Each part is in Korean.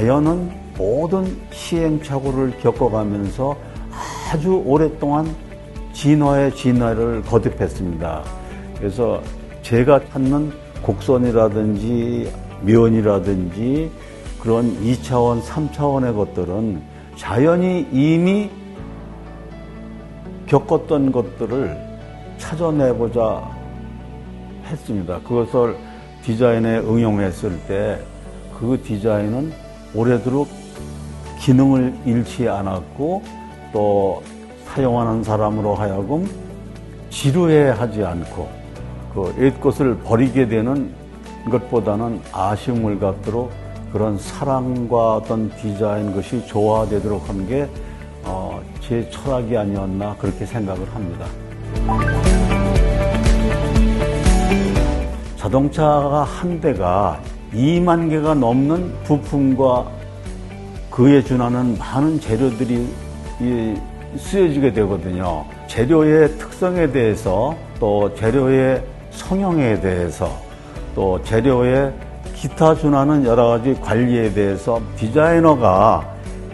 자연은 모든 시행착오를 겪어가면서 아주 오랫동안 진화의 진화를 거듭했습니다. 그래서 제가 찾는 곡선이라든지 면이라든지 그런 2차원, 3차원의 것들은 자연이 이미 겪었던 것들을 찾아내고자 했습니다. 그것을 디자인에 응용했을 때 그 디자인은 오래도록 기능을 잃지 않았고 또 사용하는 사람으로 하여금 지루해하지 않고 그 옛것을 버리게 되는 것보다는 아쉬움을 갖도록 그런 사랑과 어떤 디자인 것이 조화되도록 한 게 제 철학이 아니었나 그렇게 생각을 합니다. 자동차가 한 대가 2만 개가 넘는 부품과 그에 준하는 많은 재료들이 쓰여지게 되거든요. 재료의 특성에 대해서 또 재료의 성형에 대해서 또 재료의 기타 준하는 여러 가지 관리에 대해서 디자이너가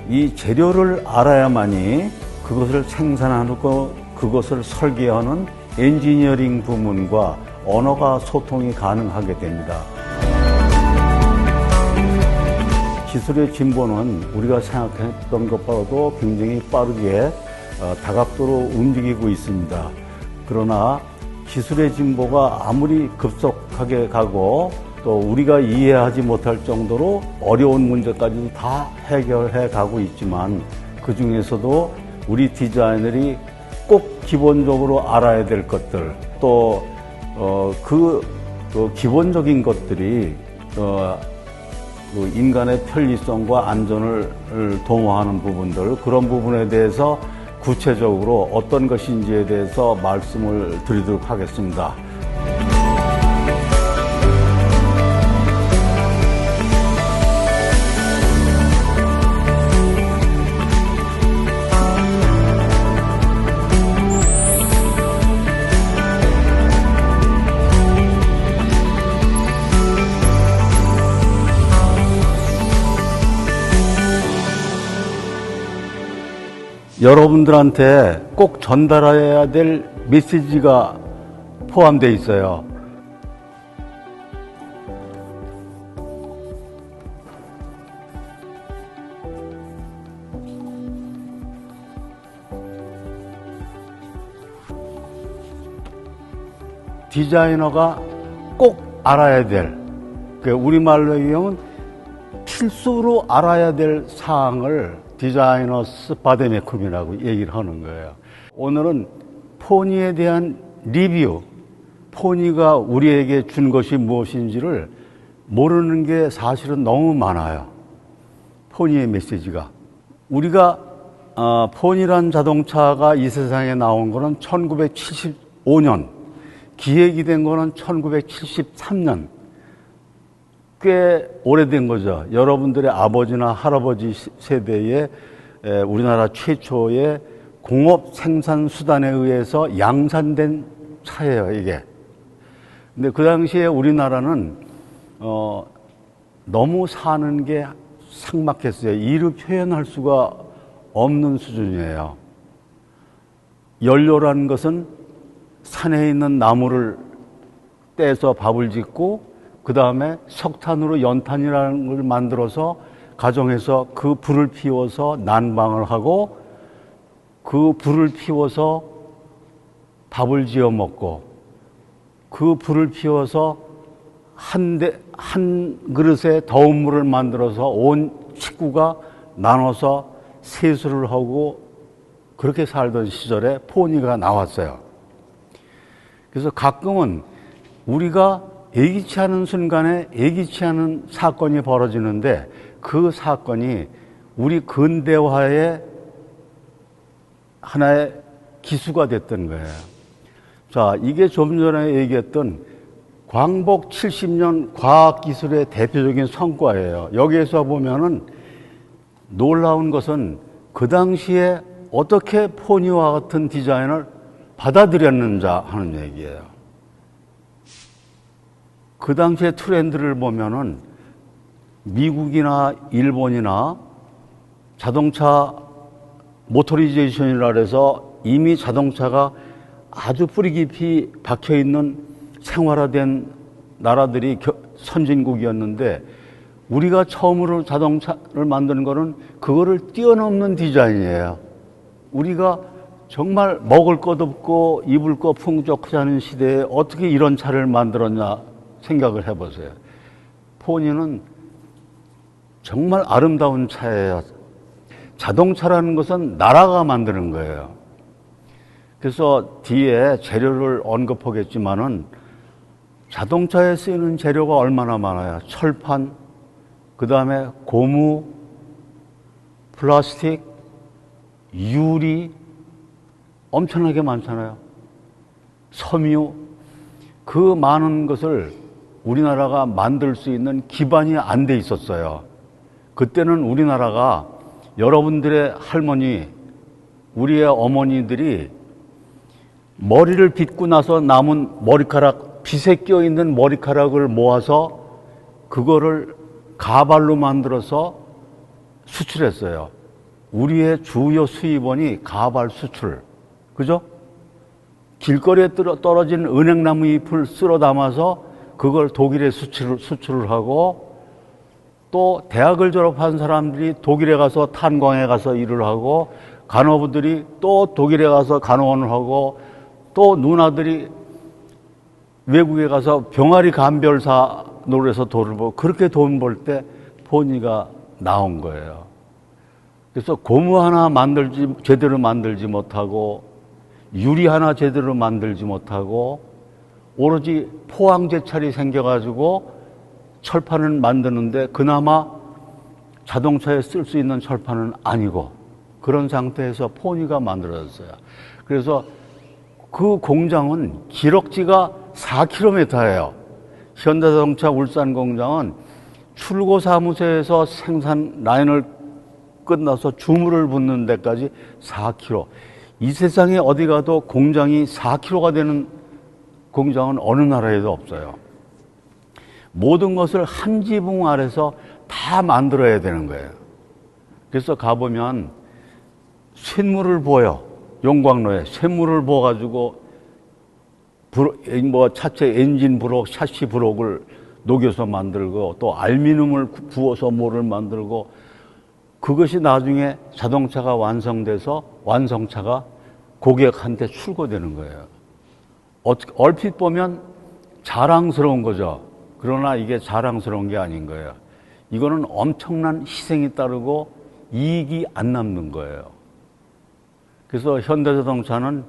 이 재료를 알아야만이 그것을 생산하고 그것을 설계하는 엔지니어링 부문과 언어가 소통이 가능하게 됩니다. 기술의 진보는 우리가 생각했던 것보다도 굉장히 빠르게 다각도로 움직이고 있습니다. 그러나 기술의 진보가 아무리 급속하게 가고 또 우리가 이해하지 못할 정도로 어려운 문제까지도 다 해결해 가고 있지만 그 중에서도 우리 디자이너들이 꼭 기본적으로 알아야 될 것들 또 그 기본적인 것들이 그 인간의 편리성과 안전을 도모하는 부분들 그런 부분에 대해서 구체적으로 어떤 것인지에 대해서 말씀을 드리도록 하겠습니다. 여러분들한테 꼭 전달해야 될 메시지가 포함되어 있어요. 디자이너가 꼭 알아야 될, 우리말로 얘기하면 필수로 알아야 될 사항을 디자이너스 바데메쿰이라고 얘기를 하는 거예요. 오늘은 포니에 대한 리뷰, 포니가 우리에게 준 것이 무엇인지를 모르는 게 사실은 너무 많아요. 포니의 메시지가. 우리가 포니란 자동차가 이 세상에 나온 거는 1975년, 기획이 된 거는 1973년. 꽤 오래된 거죠. 여러분들의 아버지나 할아버지 세대의 우리나라 최초의 공업 생산 수단에 의해서 양산된 차예요, 이게. 근데 그 당시에 우리나라는 너무 사는 게 삭막했어요. 이루 표현할 수가 없는 수준이에요. 연료라는 것은 산에 있는 나무를 떼서 밥을 짓고 그 다음에 석탄으로 연탄이라는 걸 만들어서 가정에서 그 불을 피워서 난방을 하고 그 불을 피워서 밥을 지어 먹고 그 불을 피워서 한 그릇에 더운 물을 만들어서 온 식구가 나눠서 세수를 하고 그렇게 살던 시절에 포니가 나왔어요. 그래서 가끔은 우리가 예기치 않은 순간에 예기치 않은 사건이 벌어지는데 그 사건이 우리 근대화의 하나의 기수가 됐던 거예요. 자, 이게 좀 전에 얘기했던 광복 70년 과학기술의 대표적인 성과예요. 여기에서 보면은 놀라운 것은 그 당시에 어떻게 포니와 같은 디자인을 받아들였는지 하는 얘기예요. 그 당시의 트렌드를 보면은 미국이나 일본이나 자동차 모터리제이션이라 해서 이미 자동차가 아주 뿌리 깊이 박혀 있는 생활화된 나라들이 선진국이었는데, 우리가 처음으로 자동차를 만드는 거는 그거를 뛰어넘는 디자인이에요. 우리가 정말 먹을 것 없고 입을 것 풍족하지 않은 시대에 어떻게 이런 차를 만들었냐 생각을 해보세요. 포니는 정말 아름다운 차예요. 자동차라는 것은 나라가 만드는 거예요. 그래서 뒤에 재료를 언급하겠지만은 자동차에 쓰이는 재료가 얼마나 많아요. 철판, 그 다음에 고무, 플라스틱, 유리, 엄청나게 많잖아요. 섬유, 그 많은 것을 우리나라가 만들 수 있는 기반이 안 돼 있었어요. 그때는 우리나라가 여러분들의 할머니, 우리의 어머니들이 머리를 빗고 나서 남은 머리카락, 빗에 껴있는 머리카락을 모아서 그거를 가발로 만들어서 수출했어요. 우리의 주요 수입원이 가발 수출. 그죠? 길거리에 떨어진 은행나무 잎을 쓸어 담아서 그걸 독일에 수출을 하고, 또 대학을 졸업한 사람들이 독일에 가서 탄광에 가서 일을 하고, 간호부들이 또 독일에 가서 간호원을 하고, 또 누나들이 외국에 가서 병아리 감별사 노릇해서 돈을 벌고, 그렇게 돈 벌 때 포니가 나온 거예요. 그래서 고무 하나 제대로 만들지 못하고, 유리 하나 제대로 만들지 못하고, 오로지 포항제철이 생겨가지고 철판을 만드는데 그나마 자동차에 쓸 수 있는 철판은 아니고, 그런 상태에서 포니가 만들어졌어요. 그래서 그 공장은 기럭지가 4km예요. 현대자동차 울산 공장은 출고 사무소에서 생산 라인을 끝나서 주물을 붓는 데까지 4km. 이 세상에 어디 가도 공장이 4km가 되는 공장은 어느 나라에도 없어요. 모든 것을 한 지붕 아래서 다 만들어야 되는 거예요. 그래서 가보면 쇳물을 부어요. 용광로에 쇳물을 부어가지고 차체 엔진 브록, 샤시 브록을 녹여서 만들고, 또 알루미늄을 부어서 뭐를 만들고, 그것이 나중에 자동차가 완성돼서 완성차가 고객한테 출고되는 거예요. 얼핏 보면 자랑스러운 거죠. 그러나 이게 자랑스러운 게 아닌 거예요. 이거는 엄청난 희생이 따르고 이익이 안 남는 거예요. 그래서 현대자동차는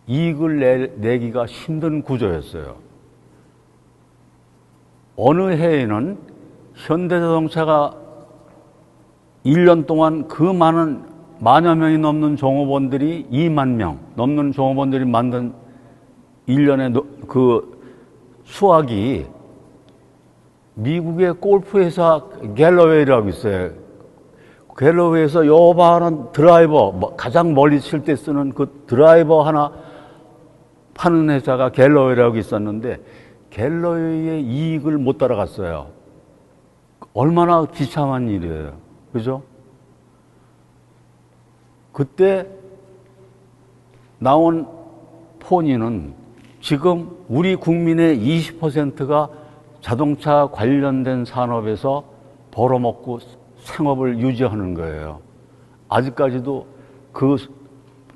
이익을 내기가 힘든 구조였어요. 어느 해에는 현대자동차가 1년 동안 그 많은 만여 명이 넘는 종업원들이 2만 명 넘는 종업원들이 만든 1년의 그 수확이 미국의 골프회사 갤러웨이라고 있어요. 갤러웨이에서 요만한 드라이버, 가장 멀리 칠 때 쓰는 그 드라이버 하나 파는 회사가 갤러웨이라고 있었는데, 갤러웨이의 이익을 못 따라갔어요. 얼마나 비참한 일이에요. 그죠? 그때 나온 포니는 지금 우리 국민의 20%가 자동차 관련된 산업에서 벌어먹고 생업을 유지하는 거예요. 아직까지도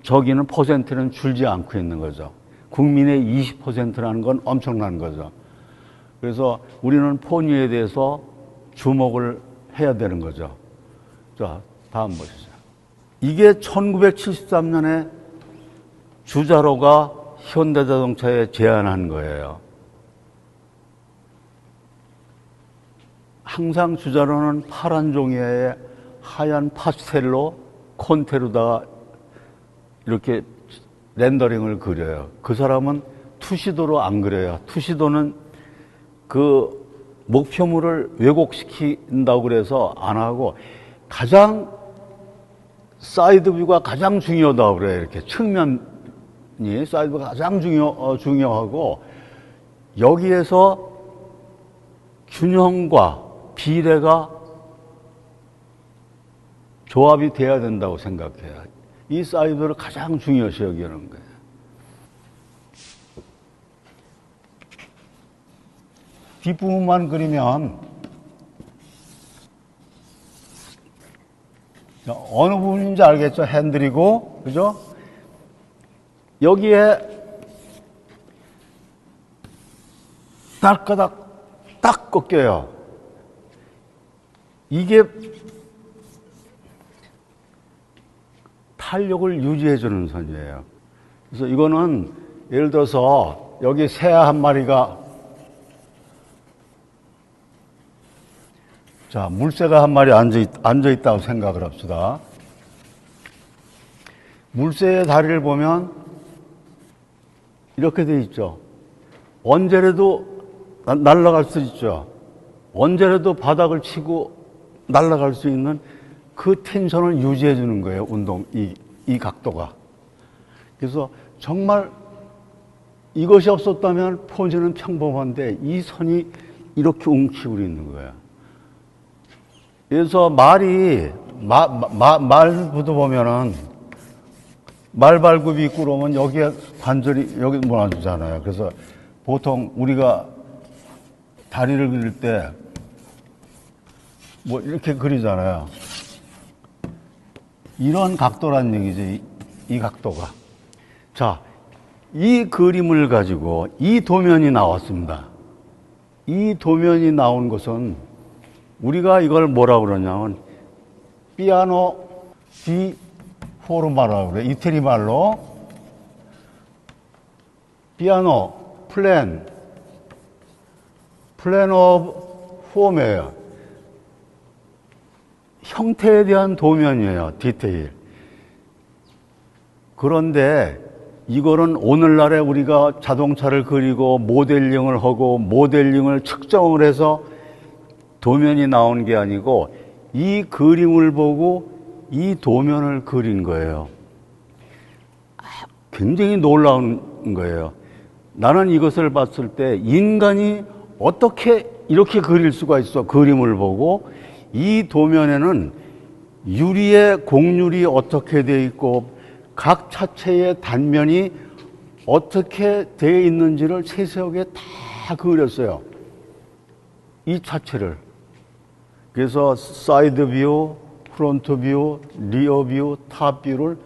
저기는 퍼센트는 줄지 않고 있는 거죠. 국민의 20%라는 건 엄청난 거죠. 그래서 우리는 포니에 대해서 주목을 해야 되는 거죠. 자, 다음 보시죠. 이게 1973년에 주자로가 현대자동차에 제안한 거예요. 항상 주자로는 파란 종이에 하얀 파스텔로 콘테로다가 이렇게 렌더링을 그려요. 그 사람은 투시도로 안 그려요. 투시도는 그 목표물을 왜곡시킨다고 그래서 안 하고, 가장 사이드 뷰가 가장 중요하다고 그래요. 이렇게 측면이 사이드 뷰가 가장 중요하고, 여기에서 균형과 비례가 조합이 돼야 된다고 생각해요. 이 사이드를 가장 중요시 여기는 거예요. 뒷부분만 그리면 어느 부분인지 알겠죠? 핸들이고, 그죠? 여기에 딸까닥 딱 꺾여요. 이게 탄력을 유지해주는 선이에요. 그래서 이거는 예를 들어서 여기 새 한 마리가, 자, 물새가 한 마리 앉아있다고 생각을 합시다. 물새의 다리를 보면 이렇게 돼 있죠. 언제라도 날아갈 수 있죠. 언제라도 바닥을 치고 날아갈 수 있는 그 텐션을 유지해 주는 거예요. 이 각도가. 그래서 정말 이것이 없었다면 포즈는 평범한데 이 선이 이렇게 웅키고 있는 거예요. 그래서 말부도 보면은 말발굽이 있고 그러면 여기에 관절이 여기 몰아주잖아요. 그래서 보통 우리가 다리를 그릴 때 뭐 이렇게 그리잖아요. 이런 각도란 얘기지, 이 각도가. 자, 이 그림을 가지고 이 도면이 나왔습니다. 이 도면이 나온 것은 우리가 이걸 뭐라고 그러냐면 피아노 디 포르마라고 그래. 이태리 말로 피아노 플랜 오브 폼이에요. 형태에 대한 도면이에요. 디테일. 그런데 이거는 오늘날에 우리가 자동차를 그리고 모델링을 하고 모델링을 측정을 해서 도면이 나온 게 아니고 이 그림을 보고 이 도면을 그린 거예요. 굉장히 놀라운 거예요. 나는 이것을 봤을 때 인간이 어떻게 이렇게 그릴 수가 있어? 그림을 보고 이 도면에는 유리의 곡률이 어떻게 되어 있고 각 차체의 단면이 어떻게 되어 있는지를 세세하게 다 그렸어요. 이 차체를. 그래서 사이드 뷰, 프론트 뷰, 리어 뷰, 탑 뷰를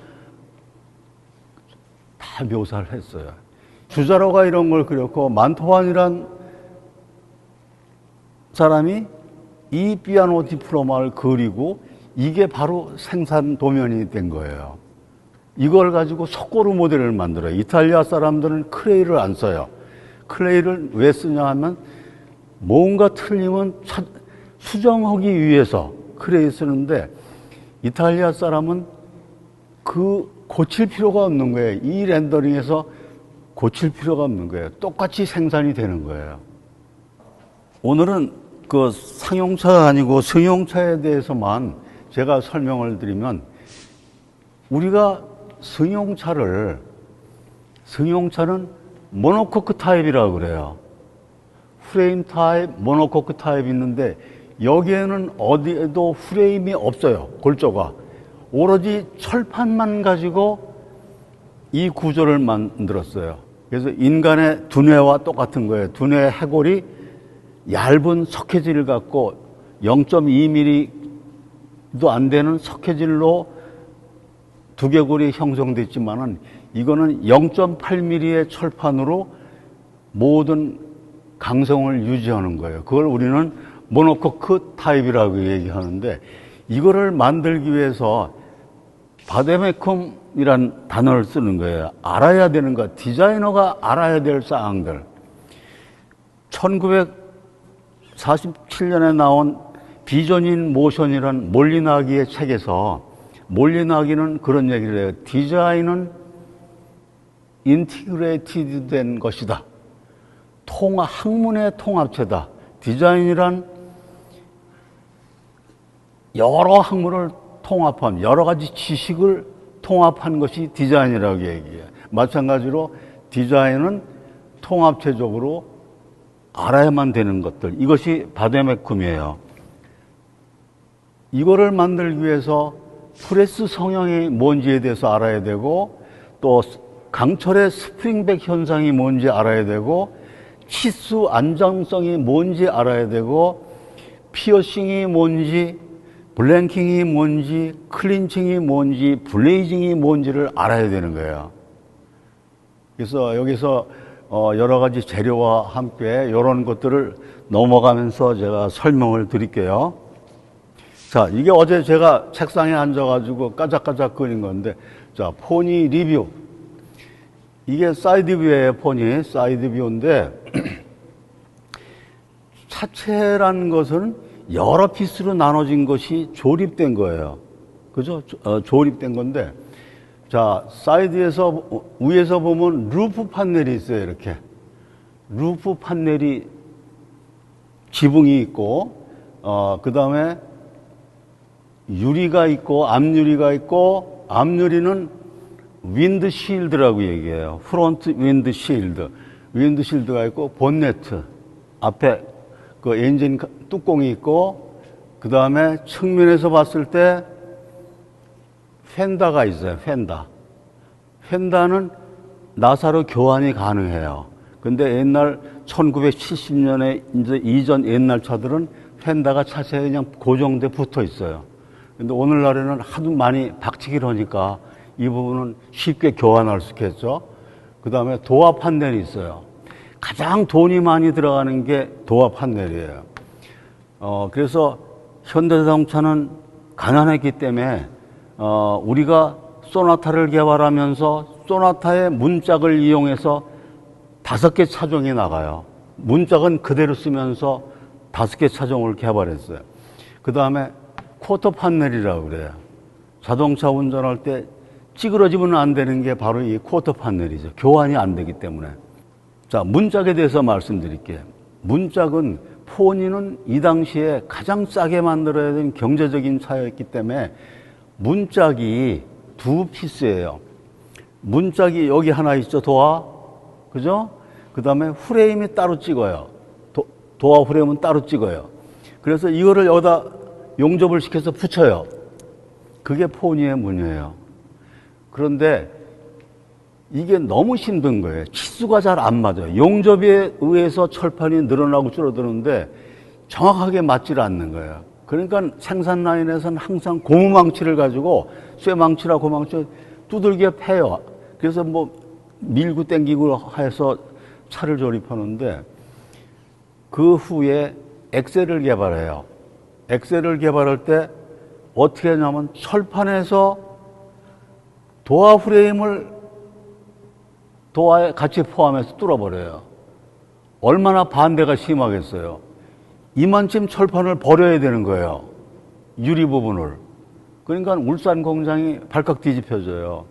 다 묘사를 했어요. 주자로가 이런 걸 그렸고 만토반이란 사람이 이 피아노 디플로마를 그리고 이게 바로 생산 도면이 된 거예요. 이걸 가지고 속고루 모델을 만들어요. 이탈리아 사람들은 클레이를 안 써요. 클레이를 왜 쓰냐 하면 뭔가 틀리면 수정하기 위해서 클레이 쓰는데 이탈리아 사람은 고칠 필요가 없는 거예요. 이 렌더링에서 고칠 필요가 없는 거예요. 똑같이 생산이 되는 거예요. 오늘은 그 상용차가 아니고 승용차에 대해서만 제가 설명을 드리면 우리가 승용차는 모노코크 타입이라고 그래요. 프레임 타입, 모노코크 타입이 있는데 여기에는 어디에도 프레임이 없어요. 골조가. 오로지 철판만 가지고 이 구조를 만들었어요. 그래서 인간의 두뇌와 똑같은 거예요. 두뇌 해골이 얇은 석회질을 갖고 0.2mm도 안 되는 석회질로 두개골이 형성됐지만은 이거는 0.8mm의 철판으로 모든 강성을 유지하는 거예요. 그걸 우리는 모노코크 타입이라고 얘기하는데 이거를 만들기 위해서 바데메쿰이란 단어를 쓰는 거예요. 알아야 되는 거, 디자이너가 알아야 될 사항들. 1947년에 나온 비전 인 모션이란 몰리나기의 책에서 몰리나기는 그런 얘기를 해요. 디자인은 인티그레이티드 된 것이다. 학문의 통합체다. 디자인이란 여러 학문을 통합한, 여러 가지 지식을 통합한 것이 디자인이라고 얘기해요. 마찬가지로 디자인은 통합체적으로 알아야만 되는 것들. 이것이 바데메쿰이에요. 이거를 만들기 위해서 프레스 성형이 뭔지에 대해서 알아야 되고, 또 강철의 스프링백 현상이 뭔지 알아야 되고, 치수 안정성이 뭔지 알아야 되고, 피어싱이 뭔지, 블랭킹이 뭔지, 클린칭이 뭔지, 블레이징이 뭔지를 알아야 되는 거예요. 그래서 여기서 여러 가지 재료와 함께 이런 것들을 넘어가면서 제가 설명을 드릴게요. 자, 이게 어제 제가 책상에 앉아가지고 까작까작 그린 건데, 자, 포니 리뷰. 이게 사이드 뷰예요, 포니. 사이드 뷰인데, 차체라는 것은 여러 피스로 나눠진 것이 조립된 거예요. 그죠? 조립된 건데, 자, 사이드에서, 위에서 보면 루프 판넬이 있어요, 이렇게. 루프 판넬이 지붕이 있고, 그 다음에 유리가 있고, 앞유리가 있고, 앞유리는 윈드 실드라고 얘기해요. 프론트 윈드 실드. 윈드 실드가 있고, 본네트. 앞에 그 엔진 뚜껑이 있고, 그 다음에 측면에서 봤을 때 펜다가 있어요. 펜다. 펜다는 나사로 교환이 가능해요. 근데 옛날 1970년에 이제 이전 옛날 차들은 펜다가 차체에 그냥 고정돼 붙어 있어요. 근데 오늘날에는 하도 많이 박치기를 하니까 이 부분은 쉽게 교환할 수 있겠죠. 그 다음에 도어 판넬이 있어요. 가장 돈이 많이 들어가는 게 도어 판넬이에요. 그래서 현대자동차는 가난했기 때문에 우리가 소나타를 개발하면서 소나타의 문짝을 이용해서 5개 차종이 나가요. 문짝은 그대로 쓰면서 5개 차종을 개발했어요. 그 다음에 쿼터 판넬이라고 그래요. 자동차 운전할 때 찌그러지면 안 되는 게 바로 이 쿼터 판넬이죠. 교환이 안 되기 때문에. 자, 문짝에 대해서 말씀드릴게요. 문짝은 포니는 이 당시에 가장 싸게 만들어야 되는 경제적인 차였기 때문에 문짝이 2피스예요. 문짝이 여기 하나 있죠, 도어. 그죠? 그 다음에 프레임이 따로 찍어요. 도어 프레임은 따로 찍어요. 그래서 이거를 여기다 용접을 시켜서 붙여요. 그게 포니의 문이에요. 그런데 이게 너무 힘든 거예요. 치수가 잘 안 맞아요. 용접에 의해서 철판이 늘어나고 줄어드는데 정확하게 맞질 않는 거예요. 그러니까 생산 라인에서는 항상 고무망치를 가지고 쇠망치라 고무망치 두들겨 패요. 그래서 뭐 밀고 땡기고 해서 차를 조립하는데 그 후에 엑셀을 개발해요. 엑셀을 개발할 때 어떻게 하냐면 철판에서 도어 프레임을 도어에 같이 포함해서 뚫어버려요. 얼마나 반대가 심하겠어요. 이만큼 철판을 버려야 되는 거예요. 유리 부분을. 그러니까 울산 공장이 발칵 뒤집혀져요.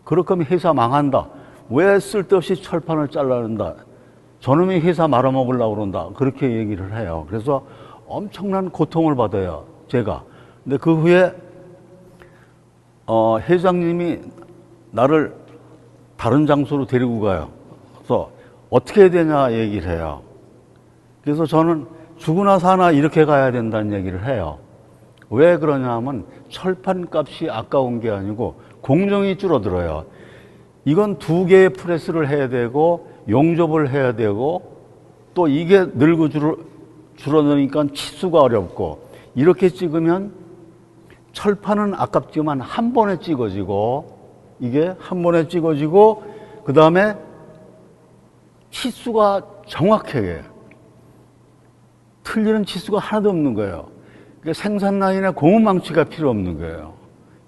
그렇게 하면 회사 망한다. 왜 쓸데없이 철판을 잘라낸다. 저놈이 회사 말아먹으려고 그런다. 그렇게 얘기를 해요. 그래서 엄청난 고통을 받아요. 제가. 근데 그 후에 회장님이 나를 다른 장소로 데리고 가요. 그래서 어떻게 해야 되냐 얘기를 해요. 그래서 저는 죽으나 사나 이렇게 가야 된다는 얘기를 해요. 왜 그러냐 하면 철판 값이 아까운 게 아니고 공정이 줄어들어요. 이건 2개의 프레스를 해야 되고 용접을 해야 되고 또 이게 늘고 줄어드니까 치수가 어렵고 이렇게 찍으면 철판은 아깝지만 한 번에 찍어지고 이게 한 번에 찍어지고 그 다음에 치수가 정확하게 틀리는 치수가 하나도 없는 거예요. 그러니까 생산 라인에 고무망치가 필요 없는 거예요.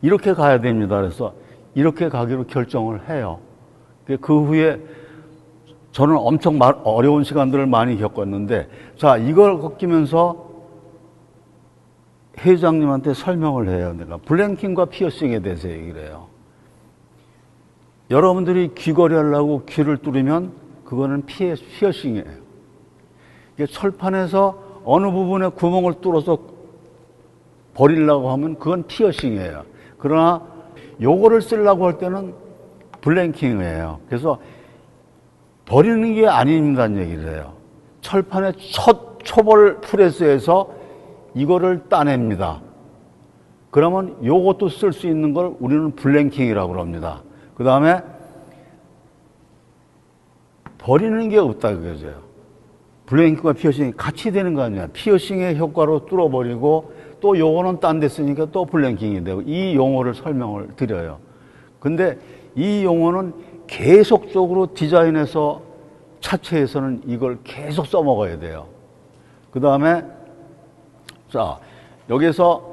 이렇게 가야 됩니다. 그래서 이렇게 가기로 결정을 해요. 그 후에 저는 엄청 어려운 시간들을 많이 겪었는데 자, 이걸 겪으면서 회장님한테 설명을 해요. 내가 블랭킹과 피어싱에 대해서 얘기를 해요. 여러분들이 귀걸이 하려고 귀를 뚫으면 그거는 피어싱이에요. 이게 철판에서 어느 부분에 구멍을 뚫어서 버리려고 하면 그건 피어싱이에요. 그러나 요거를 쓰려고 할 때는 블랭킹이에요. 그래서 버리는 게 아닙니다는 얘기를 해요. 철판의 첫 초벌 프레스에서 이거를 따냅니다. 그러면 요것도 쓸 수 있는 걸 우리는 블랭킹이라고 합니다. 그 다음에 버리는 게 없다 그거죠. 블랭킹과 피어싱이 같이 되는 거 아니야. 피어싱의 효과로 뚫어버리고 또 요거는 딴 데 쓰니까 또 블랭킹이 되고, 이 용어를 설명을 드려요. 근데 이 용어는 계속적으로 디자인에서 차체에서는 이걸 계속 써먹어야 돼요. 그 다음에 자, 여기서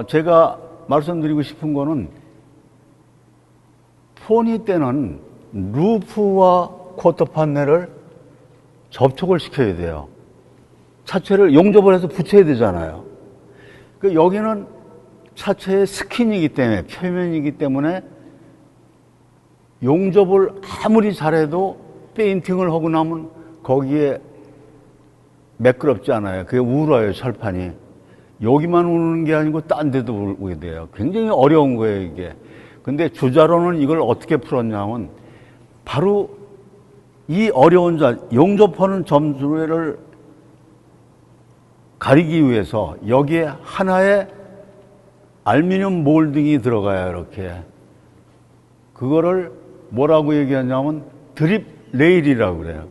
제가 말씀드리고 싶은 거는, 포니 때는 루프와 쿼터 판넬을 접촉을 시켜야 돼요. 차체를 용접을 해서 붙여야 되잖아요. 여기는 차체의 스킨이기 때문에, 표면이기 때문에 용접을 아무리 잘해도 페인팅을 하고 나면 거기에 매끄럽지 않아요. 그게 울어요, 철판이. 여기만 우는 게 아니고 딴 데도 울게 돼요. 굉장히 어려운 거예요, 이게. 근데 주자로는 이걸 어떻게 풀었냐면, 바로 이 어려운 용접하는 점수를 가리기 위해서 여기에 하나의 알루미늄 몰딩이 들어가요, 이렇게. 그거를 뭐라고 얘기하냐면 드립 레일이라고 그래요.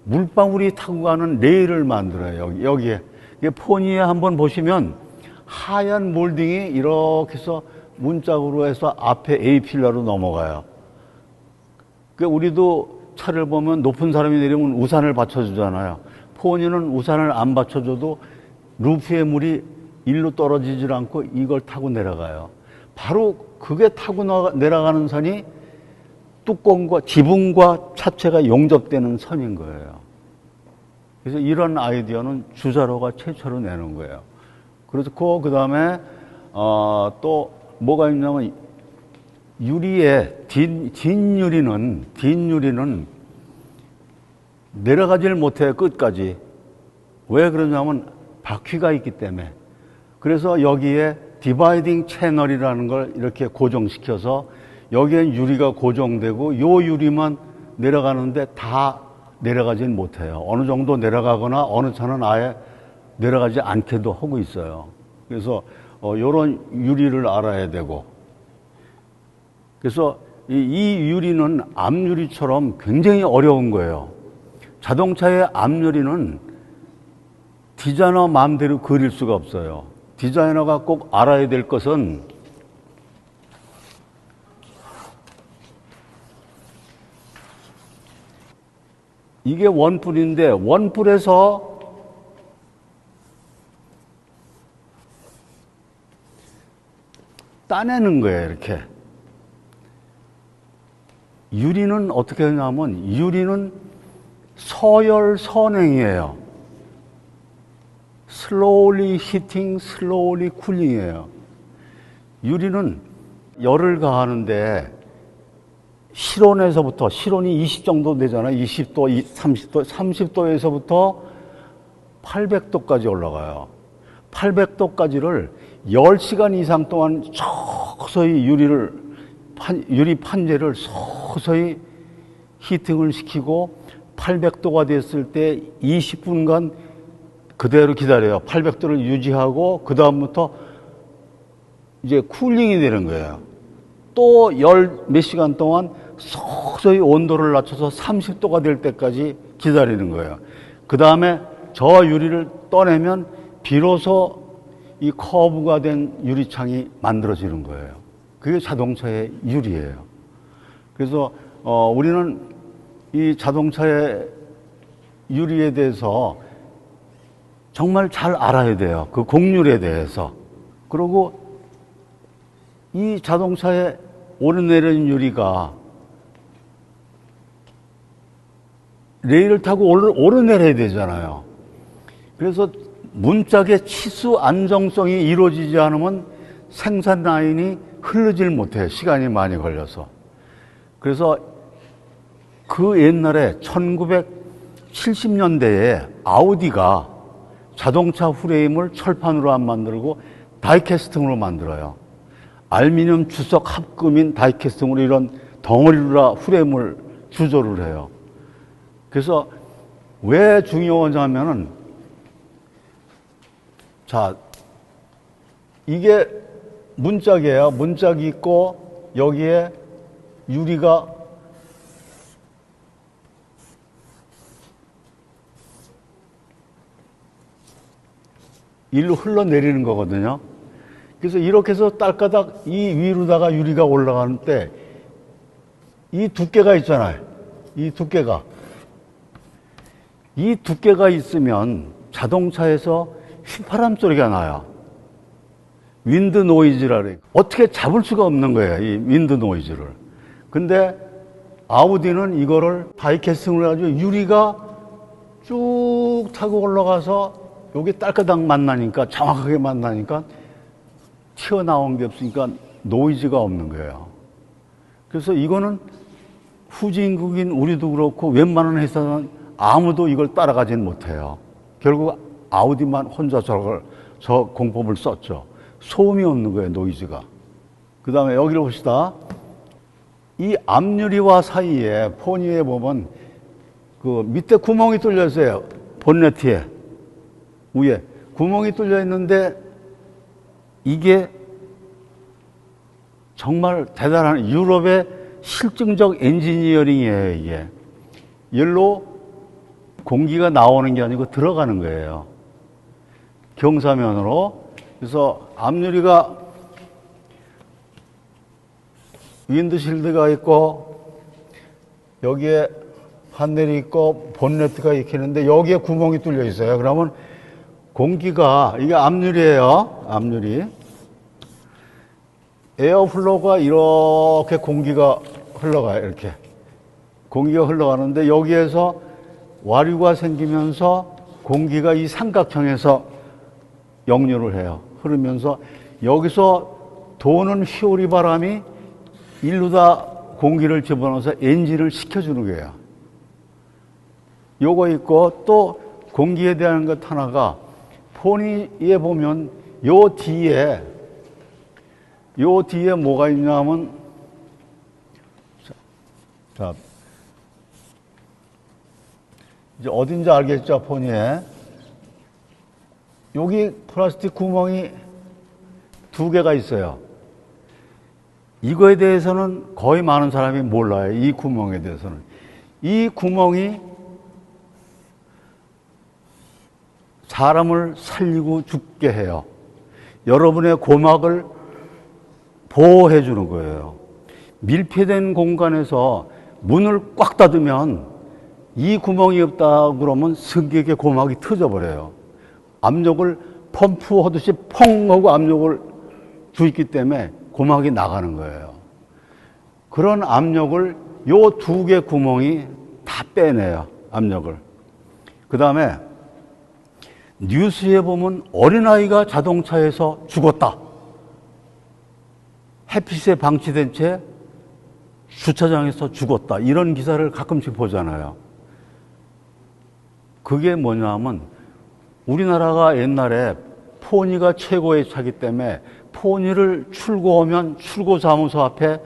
물방울이 타고 가는 레일을 만들어요, 여기에. 이게 포니에 한번 보시면 하얀 몰딩이 이렇게 해서 문짝으로 해서 앞에 A필러로 넘어가요. 우리도 차를 보면 높은 사람이 내리면 우산을 받쳐주잖아요. 포니는 우산을 안 받쳐줘도 루프의 물이 일로 떨어지질 않고 이걸 타고 내려가요. 바로 그게 타고 내려가는 선이 뚜껑과 지붕과 차체가 용접되는 선인 거예요. 그래서 이런 아이디어는 주자로가 최초로 내는 거예요. 그렇고, 그 다음에 또 뭐가 있냐면, 유리의 뒷유리는 내려가질 못해요, 끝까지. 왜 그러냐면 바퀴가 있기 때문에. 그래서 여기에 디바이딩 채널이라는 걸 이렇게 고정시켜서 여기엔 유리가 고정되고 요 유리만 내려가는데 다 내려가진 못해요. 어느 정도 내려가거나 어느 차는 아예 내려가지 않게도 하고 있어요. 그래서 요런 유리를 알아야 되고, 그래서 이 유리는 앞유리처럼 굉장히 어려운 거예요. 자동차의 앞유리는 디자이너 마음대로 그릴 수가 없어요. 디자이너가 꼭 알아야 될 것은, 이게 원뿔인데 원뿔에서 따내는 거예요, 이렇게. 유리는 어떻게 하냐면, 유리는 서열 선행이에요. slowly heating, slowly cooling이에요. 유리는 열을 가하는데 실온에서부터, 실온이 20 정도 되잖아요. 20도, 30도, 30도에서부터 800도까지 올라가요. 800도까지를 10시간 이상 동안 서서히 유리 판재를 서서히 히팅을 시키고 800도가 됐을 때 20분간 그대로 기다려요. 800도를 유지하고 그 다음부터 이제 쿨링이 되는 거예요. 또 몇 시간 동안 서서히 온도를 낮춰서 30도가 될 때까지 기다리는 거예요. 그 다음에 저 유리를 떠내면 비로소 이 커브가 된 유리창이 만들어지는 거예요. 그게 자동차의 유리예요. 그래서 우리는 이 자동차의 유리에 대해서 정말 잘 알아야 돼요. 그 곡률에 대해서. 그리고 이 자동차의 오르내리는 유리가 레일을 타고 오르내려야 되잖아요. 그래서 문짝의 치수 안정성이 이루어지지 않으면 생산 라인이 흐르질 못해요. 시간이 많이 걸려서. 그래서 그 옛날에 1970년대에 아우디가 자동차 프레임을 철판으로 안 만들고 다이캐스팅으로 만들어요. 알루미늄 주석 합금인 다이캐스팅으로 이런 덩어리로 프레임을 주조를 해요. 그래서 왜 중요하냐면은, 자, 이게 문짝이에요. 문짝이 있고 여기에 유리가 일로 흘러내리는 거거든요. 그래서 이렇게 해서 딸까닥 이 위로다가 유리가 올라가는 때 이 두께가 있잖아요. 이 두께가 있으면 자동차에서 휘파람 소리가 나요. 윈드 노이즈라 그래요. 어떻게 잡을 수가 없는 거예요, 이 윈드 노이즈를. 근데 아우디는 이거를 다이캐스팅을 해가지고 유리가 쭉 타고 올라가서 여기 딸까닥 만나니까, 정확하게 만나니까 튀어나온 게 없으니까 노이즈가 없는 거예요. 그래서 이거는 후진국인 우리도 그렇고 웬만한 회사는 아무도 이걸 따라가지는 못해요. 결국 아우디만 혼자 저 공법을 썼죠. 소음이 없는 거예요, 노이즈가. 그 다음에 여기를 봅시다. 이 앞유리와 사이에 포니에 보면 그 밑에 구멍이 뚫려 있어요. 본네트에. 위에. 구멍이 뚫려 있는데 이게 정말 대단한 유럽의 실증적 엔지니어링이에요, 이게. 열로 공기가 나오는 게 아니고 들어가는 거예요. 경사면으로. 그래서 앞유리가 윈드실드가 있고 여기에 판넬이 있고 본네트가 이렇게 있는데 여기에 구멍이 뚫려 있어요. 그러면 공기가, 이게 앞유리예요. 앞유리. 에어플로우가 이렇게 공기가 흘러가요. 이렇게. 공기가 흘러가는데 여기에서 와류가 생기면서 공기가 이 삼각형에서 역류를 해요. 흐르면서 여기서 도는 휘오리 바람이 일루다 공기를 집어넣어서 엔진을 식혀주는 거예요. 요거 있고 또 공기에 대한 것 하나가 포니에 보면 요 뒤에 뭐가 있냐면 자 이제 어딘지 알겠죠, 포니에. 여기 플라스틱 구멍이 2개가 있어요. 이거에 대해서는 거의 많은 사람이 몰라요. 이 구멍에 대해서는. 이 구멍이 사람을 살리고 죽게 해요. 여러분의 고막을 보호해 주는 거예요. 밀폐된 공간에서 문을 꽉 닫으면 이 구멍이 없다 그러면 승객의 고막이 터져버려요. 압력을 펌프하듯이 펑 하고 압력을 주있기 때문에 고막이 나가는 거예요. 그런 압력을 요 2개 구멍이 다 빼내요. 압력을. 그 다음에 뉴스에 보면 어린아이가 자동차에서 죽었다. 햇빛에 방치된 채 주차장에서 죽었다. 이런 기사를 가끔씩 보잖아요. 그게 뭐냐면 우리나라가 옛날에 포니가 최고의 차기 때문에 포니를 출고하면 출고사무소 앞에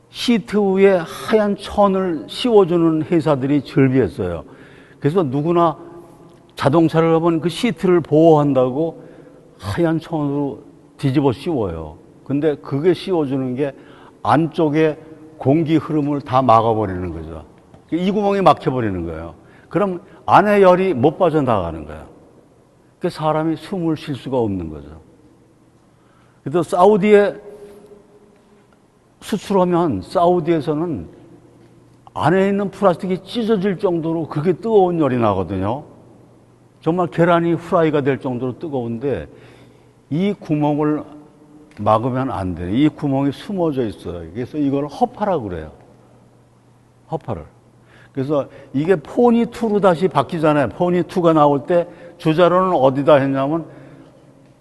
시트 위에 하얀 천을 씌워주는 회사들이 즐비했어요. 그래서 누구나 자동차를 하면 그 시트를 보호한다고 하얀 천으로 뒤집어 씌워요. 근데 그게 씌워주는 게 안쪽에 공기 흐름을 다 막아버리는 거죠. 이 구멍이 막혀버리는 거예요. 그럼 안에 열이 못 빠져나가는 거예요. 그 사람이 숨을 쉴 수가 없는 거죠. 그래서 사우디에 수출하면 사우디에서는 안에 있는 플라스틱이 찢어질 정도로 그게 뜨거운 열이 나거든요. 정말 계란이 후라이가 될 정도로 뜨거운데 이 구멍을 막으면 안 돼요. 이 구멍이 숨어져 있어요. 그래서 이걸 허파라고 그래요. 허파를. 그래서 이게 포니2로 다시 바뀌잖아요. 포니2가 나올 때 주자로는 어디다 했냐면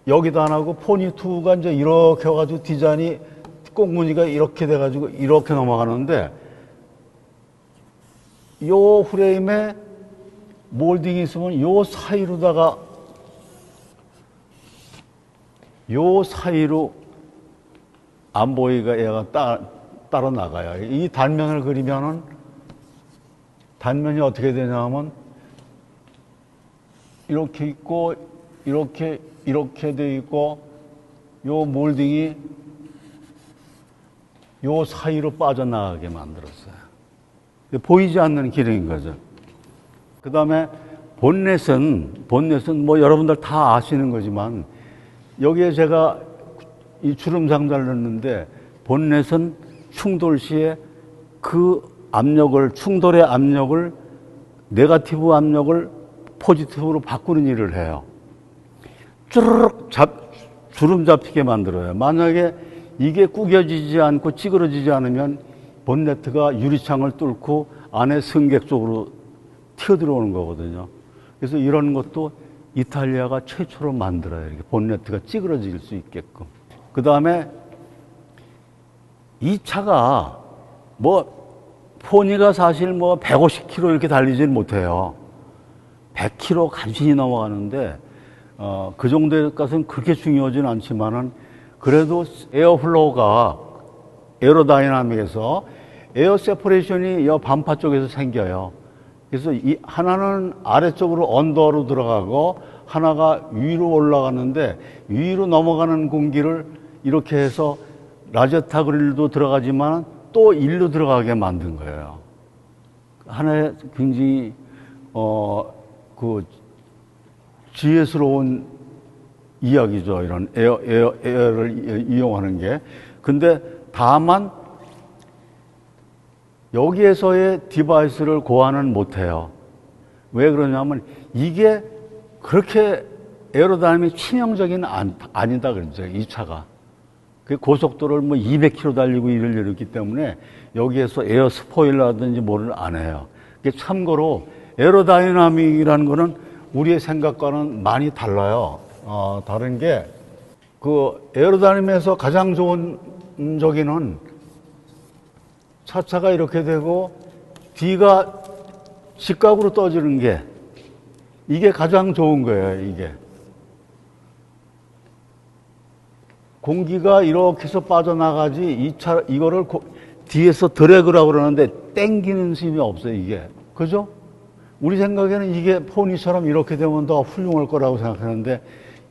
여기다 안 하고 포니2가 이제 이렇게 해가지고 디자인이 꽁무니가 이렇게 돼가지고 이렇게 넘어가는데 요 프레임에 몰딩이 있으면 요 사이로다가 요 사이로 안 보이가 얘가 따로 나가요. 이 단면을 그리면은 단면이 어떻게 되냐면 이렇게 있고 이렇게 돼 있고 요 몰딩이 요 사이로 빠져나가게 만들었어요. 보이지 않는 기능인 거죠. 그 다음에 본넷은 뭐 여러분들 다 아시는 거지만 여기에 제가 이 주름 상자를 넣는데 본넷은 충돌 시에 그 압력을, 충돌의 압력을, 네거티브 압력을 포지티브로 바꾸는 일을 해요. 쭈르륵 주름 잡히게 만들어요. 만약에 이게 구겨지지 않고 찌그러지지 않으면 본네트가 유리창을 뚫고 안에 승객 쪽으로 튀어들어오는 거거든요. 그래서 이런 것도 이탈리아가 최초로 만들어요. 이렇게 본네트가 찌그러질 수 있게끔. 그 다음에 이 차가 포니가 사실 150km 이렇게 달리지는 못해요. 100km 간신히 넘어가는데, 그 정도까지는 그렇게 중요하진 않지만은, 그래도 에어플로우가 에어로다이나믹에서 에어 세퍼레이션이 이 반파 쪽에서 생겨요. 그래서 이 하나는 아래쪽으로 언더로 들어가고 하나가 위로 올라가는데 위로 넘어가는 공기를 이렇게 해서 라제타 그릴도 들어가지만 또 일로 들어가게 만든 거예요. 하나의 굉장히 지혜스러운 이야기죠. 이런 에어를 이용하는 게. 근데 다만 여기에서의 디바이스를 고안은 못해요. 왜 그러냐면 이게 그렇게 에어로다이나믹 치명적인 아니다 그러죠. 이 차가. 그 고속도로를 200km 달리고 이랬기 때문에 여기에서 에어 스포일러라든지 뭐를 안 해요. 참고로 에어로다이나믹이라는 거는 우리의 생각과는 많이 달라요. 다른 게 그 에어로다이나믹에서 가장 좋은 저기는 차차가 이렇게 되고 뒤가 직각으로 떠지는 게 이게 가장 좋은 거예요. 이게 공기가 이렇게 해서 빠져나가지 이거를 뒤에서 드래그라고 그러는데 땡기는 힘이 없어요. 이게 그죠? 우리 생각에는 이게 포니처럼 이렇게 되면 더 훌륭할 거라고 생각하는데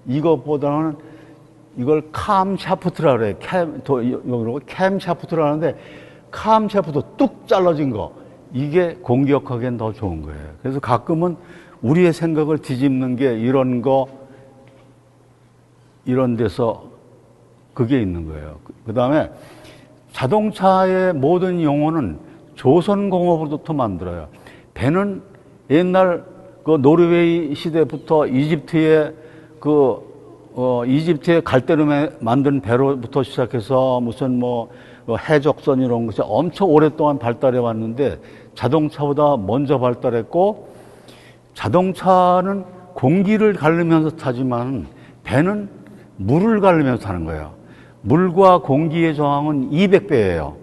이것보다는 이걸 캄 샤프트라 그래요. 캠 샤프트라 하는데 캄 샤프트 뚝 잘라진 거 이게 공격하기엔 더 좋은 거예요. 그래서 가끔은 우리의 생각을 뒤집는 게 이런 데서 그게 있는 거예요. 그 다음에 자동차의 모든 용어는 조선공업으로부터 만들어요. 배는 옛날 그 노르웨이 시대부터 이집트의 이집트의 갈대로 만든 배로부터 시작해서 무슨 해적선 이런 것이 엄청 오랫동안 발달해 왔는데 자동차보다 먼저 발달했고 자동차는 공기를 가르면서 타지만 배는 물을 가르면서 타는 거예요. 물과 공기의 저항은 200배예요.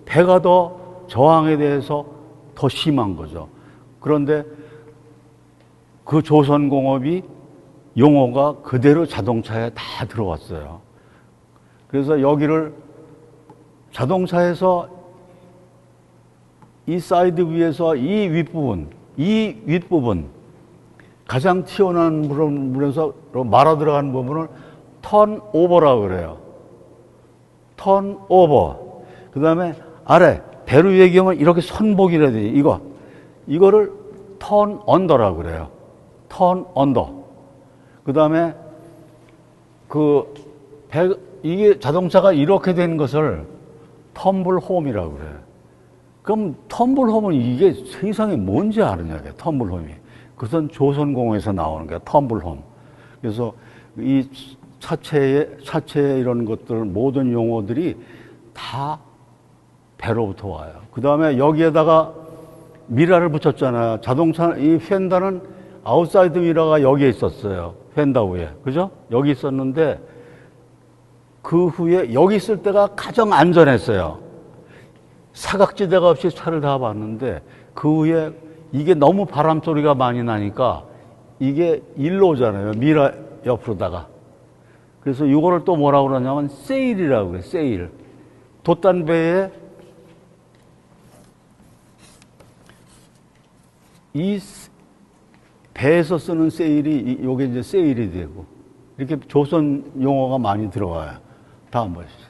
배가 더 저항에 대해서 더 심한 거죠. 그런데 그 조선공업이 용어가 그대로 자동차에 다 들어왔어요. 그래서 여기를 자동차에서 이 사이드 위에서 이 윗부분 가장 튀어나온 부분에서 말아 들어가는 부분을 턴 오버라고 그래요. 턴 오버. 그 다음에 아래 배로 얘기하면 이렇게 선복이라 되지. 이거를 턴 언더라고 그래요. 턴 언더. 그 다음에 이게 자동차가 이렇게 된 것을 텀블 홈이라고 그래요. 그럼 텀블 홈은 이게 세상에 뭔지 아느냐, 텀블 홈이. 그것은 조선공업에서 나오는 거야, 텀블 홈. 그래서 이 차체의 이런 것들, 모든 용어들이 다 배로부터 와요. 그 다음에 여기에다가 미라를 붙였잖아요. 자동차, 이 펜다는 아웃사이드 미러가 여기에 있었어요. 펜다 위에. 그죠? 여기 있었는데, 그 후에 여기 있을 때가 가장 안전했어요. 사각지대가 없이 차를 다 봤는데, 그 후에 이게 너무 바람 소리가 많이 나니까 이게 일로 오잖아요. 미러 옆으로다가. 그래서 이거를 또 뭐라고 그러냐면 세일이라고 그래요. 세일. 돛단배에 이 배에서 쓰는 세일이 요게 이제 세일이 되고 이렇게 조선 용어가 많이 들어와요. 다음 보시죠.